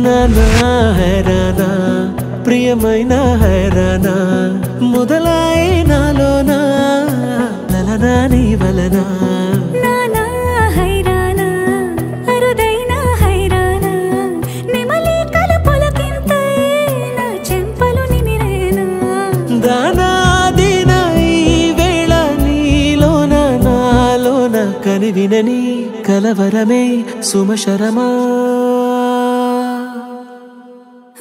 నానా హైరానా ప్రియమైన హైరానా మొదలై నాలోనా లలనా నీ వలనా నానా హైరానా అరుదైన హైరానా నిమలి కలుపులకింతై నా చెంపలు నిమిరేనా దానా దినా ఈ వేళ నీలోన నాలోన కనివినని కలవరమే సుమశరమా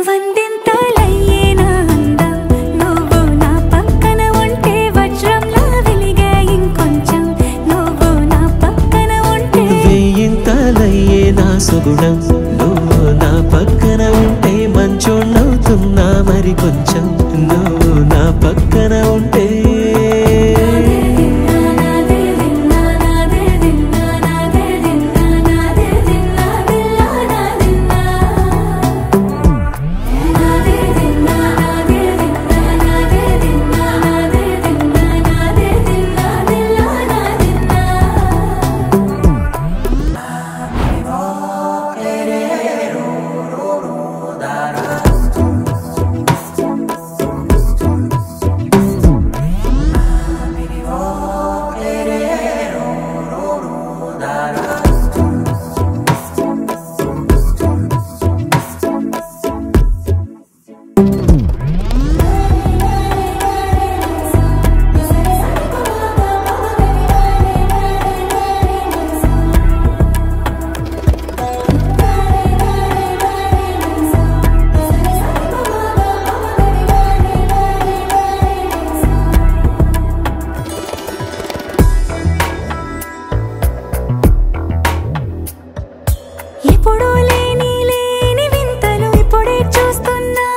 వందింతలయ్యే నా అందం నువ్వు నా పక్కన ఉంటే వజ్రంలా వెలిగే ఇంకొంచెం నువ్వు నా పక్కన ఉంటే వేయింతలయ్యే నా సుగుణం నువ్వు నా పక్కన ఉంటే మంచోణ్ణవుతున్నా మరి కొంచెం నువ్వు నా పక్కన ఉంటే ఎప్పుడూ లేని వింతలు ఇప్పుడే చూస్తున్నా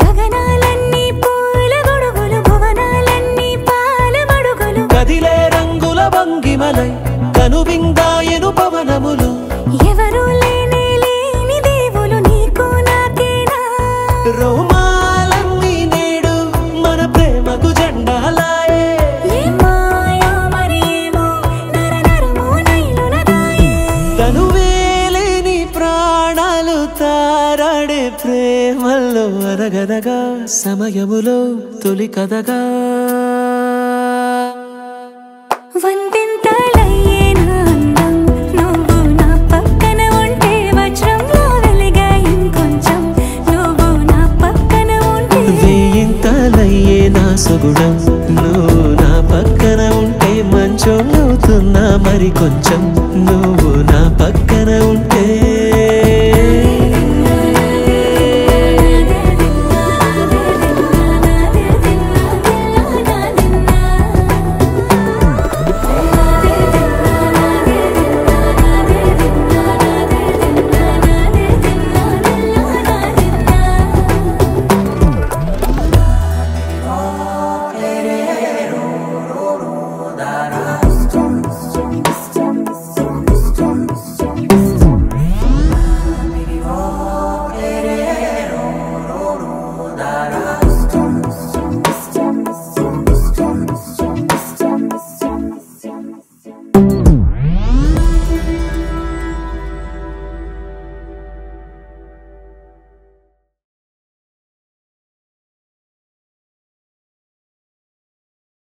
గగనాలన్నీ పూల గొడుగులు భువనాలన్నీ పాల మడుగులు కదిలే రంగుల భంగిమలై కనువిందాయను పవనములు ఎవరూ లేని దేవులు నీకు నాకేనా రోమాలన్నీ నేడు మన ప్రేమకు జెండాలాయే తనువేలేని ప్రాణాలు తారాడే ప్రేమల్లో అరగదగా సమయములో తొలి కదగా వందింతలయ్యే నా అందం నువ్వు నా పక్కన ఉంటే వజ్రంలా వెలిగే ఇంకొంచెం నువ్వు నా పక్కన ఉంటే వేయింతలయ్యే నా సుగుణం నువ్వు నా పక్కన ఉంటే మంచోణ్ణవుతున్నా మరి కొంచెం